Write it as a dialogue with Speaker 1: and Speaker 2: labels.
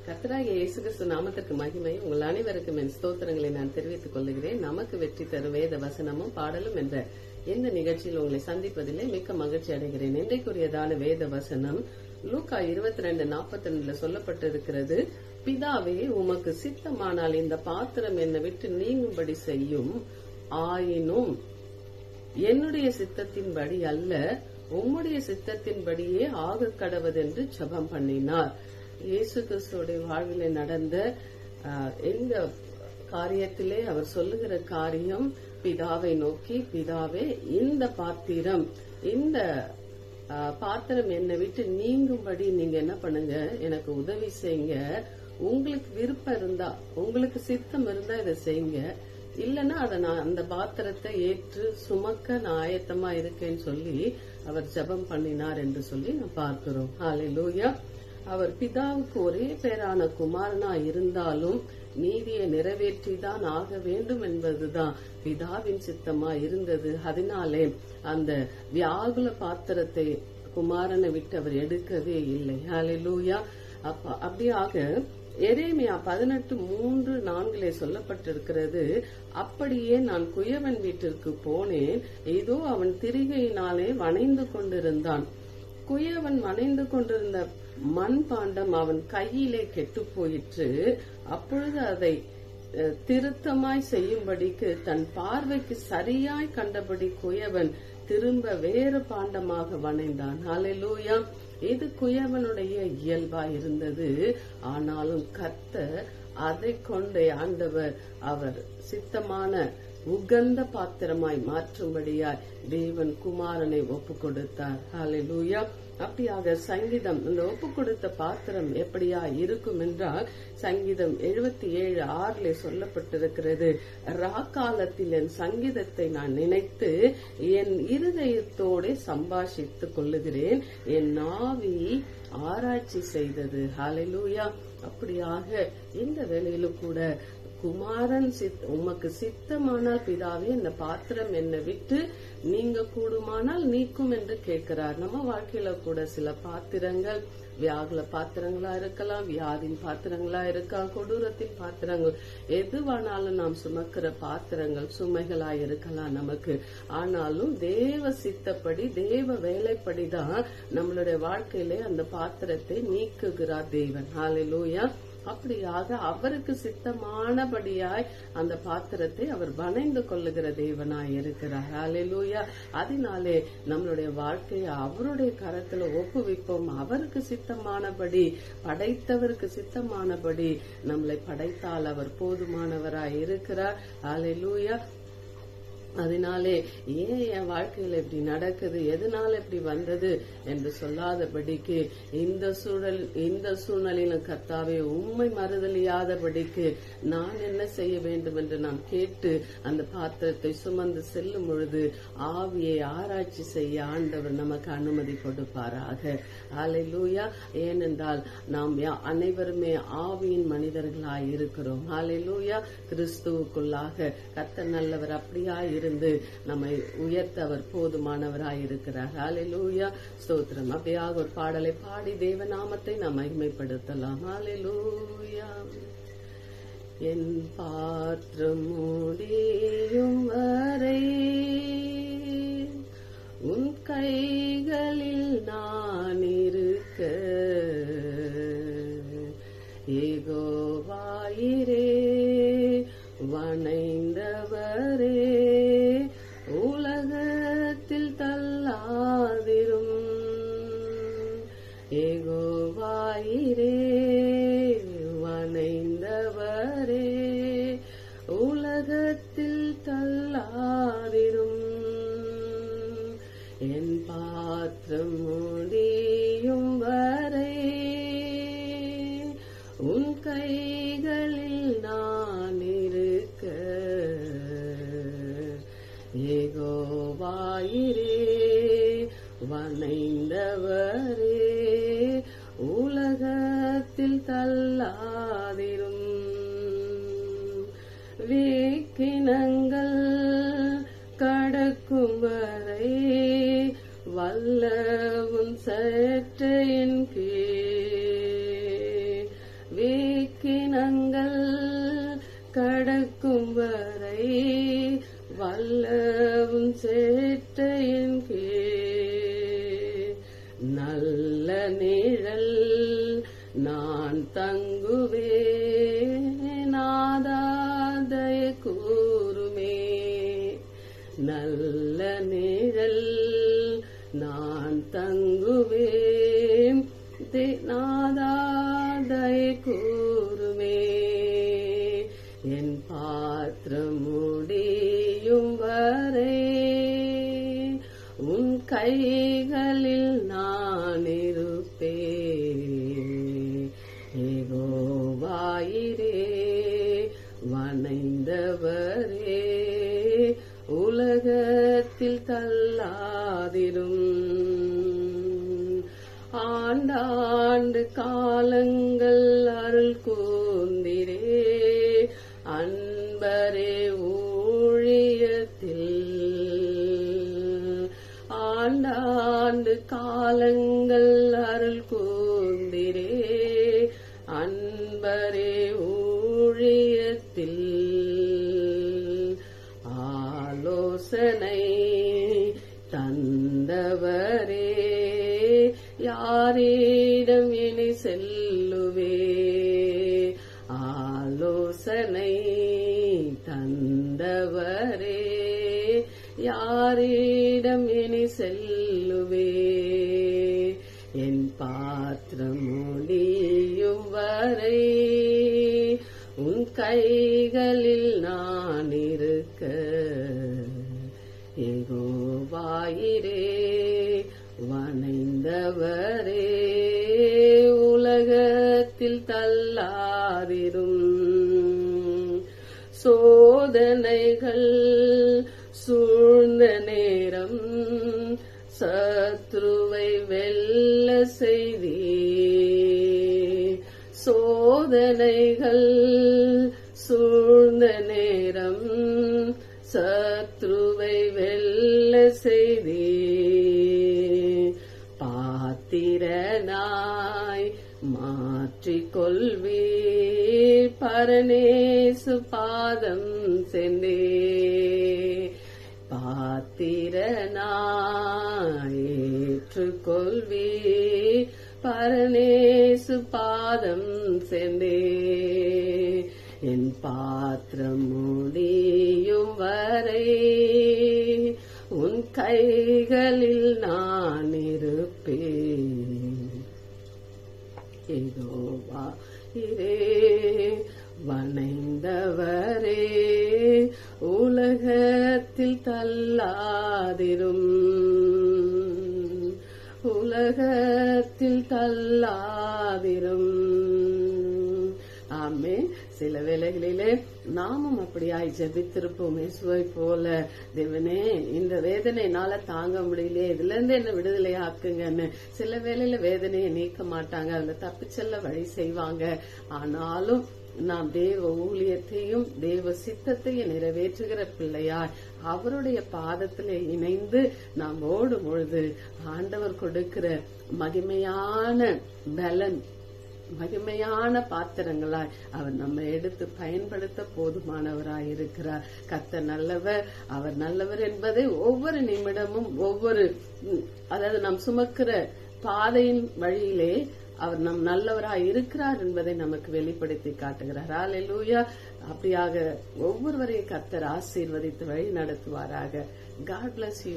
Speaker 1: கர்த்தராகிய இயேசு கிறிஸ்து நாமத்திற்கு மகிமை. உங்கள் அனைவருக்கும் என் ஸ்தோத்திரங்களை நான் தெரிவித்துக் கொள்கிறேன். நமக்கு வெற்றி தரும் வேத வசனமும் பாடலும் என்ற இந்த நிகழ்ச்சியில் உங்களை சந்திப்பதிலே மிக்க மகிழ்ச்சி அடைகிறேன். இன்றைக்குரியதான வேத வசனம் லூக்கா 22:42 சொல்லப்பட்டிருக்கிறது. பிதாவே, உமக்கு சித்தமானால் இந்த பாத்திரம் என்னை விட்டு நீங்கும்படி செய்யும், ஆயினும் என்னுடைய சித்தத்தின்படி அல்ல, உம்முடைய சித்தத்தின்படியே ஆக கடவதென்று ஜெபம் பண்ணினார். இயேசு கிறிஸ்துவோட வாழ்விலே நடந்த இந்த காரியத்திலே அவர் சொல்லுகிற காரியம், பிதாவை நோக்கி, பிதாவே, இந்த பாத்திரம் என்னை விட்டு நீங்கும்படி நீங்க என்ன பண்ணுங்க, எனக்கு உதவி செய்யுங்க. உங்களுக்கு விருப்பம் இருந்தா, உங்களுக்கு சித்தம் இருந்தா இதை செய்யுங்க, இல்லன்னா அதை நான் அந்த பாத்திரத்தை ஏற்று சுமக்க நான் ஆயத்தமா இருக்கேன்னு சொல்லி அவர் ஜெபம் பண்ணினார் என்று சொல்லி நான் பார்க்கிறோம். ஹல்லேலூயா. அவர் பிதாவுக்கு ஒரே பேரான குமாரனா இருந்தாலும் நீதியை நிறைவேற்றிதான் ஆக வேண்டும் என்பதுதான் பிதாவின் சித்தமா இருந்தது. அதனாலே அந்த வியாகுல பாத்திரத்தை குமாரனை விட்டு அவர் எடுக்கவே இல்லை. ஹல்லேலூயா. அப்படியாக எரேமியா 18:3-4 சொல்லப்பட்டிருக்கிறது. அப்படியே நான் குயவன் வீட்டிற்கு போனேன், இதோ அவன் திரிகையினாலே வணைந்து கொண்டிருந்தான். குயவன் வணைந்து கொண்டிருந்த மண்பாண்டம் அவன் கையிலே கெட்டு போயிற்று. அப்பொழுது அதை திருத்தமாய் செய்யும்படிக்கு தன் பார்வைக்கு சரியாய் கண்டபடி குயவன் திரும்ப வேறு பாண்டமாக வணைந்தான். ஹல்லேலூயா. இது குயவனுடைய இயல்பா இருந்தது. ஆனாலும் கர்த்தர் அதை கொண்டே ஆண்டவர் அவர் சித்தமான உகந்த பாத்திரமாய் மாற்றும்படியாய் தேவன் குமாரனை ஒப்பு கொடுத்தார். ஹல்லேலூயா. அப்படியாக சங்கீதம், இந்த ஒப்பு கொடுத்த பாத்திரம் எப்படியா இருக்கும் என்றால், சங்கீதம் 77:6 சொல்லப்பட்டிருக்கிறது. ராக்காலத்தில் என் சங்கீதத்தை நான் நினைத்து என் இருதயத்தோடு சம்பாஷித்துக் கொள்ளுகிறேன், என் நாவி ஆராய்ச்சி செய்தது. ஹல்லேலூயா. அப்படியாக இந்த வேளையிலும் கூட குமாரன் உமக்கு சித்தமானால் பிதாவே, இந்த பாத்திரம் என்னை விட்டு நீங்க கூடுமானால் நீக்கும் என்று கேட்கிறார். நம்ம வாழ்க்கையில கூட சில பாத்திரங்கள் வியாகுல பாத்திரங்களா இருக்கலாம், வியாதின் பாத்திரங்களா இருக்கலாம், கொடூரத்தின் பாத்திரங்கள், எதுவானாலும் நாம் சுமக்கிற பாத்திரங்கள் சுமைகளா இருக்கலாம் நமக்கு. ஆனாலும் தேவ சித்தப்படி, தேவ வேலைப்படிதான் நம்மளுடைய வாழ்க்கையிலே அந்த பாத்திரத்தை நீக்குகிறார் தேவன். ஹல்லேலூயா. அப்படியாக அவருக்கு சித்தமானபடியாய் அந்த பாத்திரத்தை அவர் வணைந்து கொள்ளுகிற தேவனாய் இருக்கிறார். ஹல்லேலூயா. அதனாலே நம்மளுடைய வாழ்க்கையை அவருடைய கரத்துல ஒப்புவிப்போம். அவருக்கு சித்தமானபடி, படைத்தவருக்கு சித்தமானபடி நம்மளை படைத்தால் அவர் போதுமானவராய் இருக்கிறார். ஹல்லேலூயா. அதனாலே ஏன் என் வாழ்க்கையில இப்படி நடக்குது, எதனால இப்படி வந்தது என்று சொல்லாதபடிக்கு, இந்த சூழ்நிலையிலும் கர்த்தாவே உம்மை மறுதலியாதபடிக்கு நான் என்ன செய்ய வேண்டும் என்று நாம் கேட்டு அந்த பாத்திரத்தை சுமந்து செல்லும் பொழுது ஆவியை ஆராய்ச்சி செய்ய ஆண்டவர் நமக்கு அனுமதி கொடுப்பாராக. ஹல்லேலூயா. ஏனென்றால் நாம் அனைவருமே ஆவியின் மனிதர்களாய் இருக்கிறோம். ஹல்லேலூயா. கிறிஸ்துவுக்குள்ளாக கர்த்தர் நல்லவர் அப்படியாய் இருந்து நம்மை உயர்த்த அவர் போதுமானவராய் இருக்கிறார். ஹல்லேலூயா. ஸ்தோத்திரம். அப்படியாக ஒரு பாடலை பாடி தேவ நாமத்தை நாம் மகிமைப்படுத்தலாம். ஹல்லேலூயா. என் பாத்திரம் முடியும் வரை உன் கைகளில் நான் இருக்க, யெகோவாயிரே வணைந்தவரே உலகத்தில் தள்ளாதிரும், யெகோவாயிரே வணைந்தவரே உலகத்தில் தள்ளாதிரும். என் பாத்திரம் முடியும் வரை உன் கைகளில் நான் இருக்க, யெகோவாயிரே வணைந்தவரே உலகத்தில் தள்ளாதிரும். வீக்கினங்கள் கடக்கும் வரை வல்லவும் சற்றையின் கீழ் நல்லவும் சேட்டையின் கீழ் நல்ல நிழல் நான் தங்குவேன், ஆதாதய கூறுமே. நல்ல நிழல் நான் தங்குவேன், நாதாதய கூறுமே. என் பாத்திரம் முடியும் வரை உன் கைகளில் நான் இருப்பேன். யெகோவாயிரே வணைந்தவரே, உலகத்தில் தள்ளாதிரும். ஆண்டாண்டு காலங்கள் அருள் கூர்ந்திரே, அன்பரே ஊழியத்தில். ஆண்டாண்டு காலங்கள் அருள் கூர்ந்திரே, அன்பரே ஊழியத்தில். ஆலோசனை தந்தவரே, யாரிடம் இனி செல்லுவே. ஆலோசனை தந்தவரே, யாரிடம் இனி செல்லுவே. என் பாத்திரம் முடியும் வரை உன் கைகளில் நான் இருக்க. யெகோவாயிரே வணைந்தவரே, உலகத்தில் தள்ளாதிரும். சோதனைகள் சூழ்ந்த நேரம் சத்ருவை வெல்ல செய்தீ. சோதனைகள் சூழ்ந்த நேரம் சத்ருவை வெல்ல செய்தீ. பாத்திரனாய் மாற்றிக்கொள்வீர், பரநேசு பாதம் சென்றே. பாத்திரனாய் ஏற்றுக்கொள்வீர், பரநேசு பாதம் சென்றே. என் பாத்திரம் முடியும் வரை உன் கைகளில் நான் இருப்பேன். யெகோவாயிரே வணைந்தவரே, உலகத்தில் தள்ளாதிரும். உலகத்தில் தள்ளாதிரும். ஆமென். சில வேளைகளிலே நாமும் அப்படியாய் ஜெபித்திருப்போம். இயேசுவை போல, தேவனே இந்த வேதனைனால தாங்க முடியலையே, இதுல இருந்து என்ன விடுதலை ஆக்குங்கன்னு. சில வேளையில வேதனையை நீக்க மாட்டாங்க, அதுல தப்பிச்செல்ல வழி செய்வாங்க. ஆனாலும் நாம் தேவ ஊழியத்தையும் தேவ சித்தத்தையும் நிறைவேற்றுகிற பிள்ளையாய் அவருடைய பாதத்திலே இணைந்து நாம் ஓடும் பொழுது ஆண்டவர் கொடுக்கிற மகிமையான பலன், மகிமையான பாத்திரங்களாய் அவர் நம்ம எடுத்து பயன்படுத்த போதுமானவராய் இருக்கிறார். கர்த்தர் நல்லவர், அவர் நல்லவர் என்பதை ஒவ்வொரு நிமிடமும் அதாவது நாம் சுமக்கிற பாதையின் வழியிலே அவர் நம் நல்லவராய் இருக்கிறார் என்பதை நமக்கு வெளிப்படுத்தி காட்டுகிறார். ஹல்லேலூயா. அப்படியாக ஒவ்வொருவரையும் கர்த்தர் ஆசீர்வதித்து வழி நடத்துவாராக. God bless you.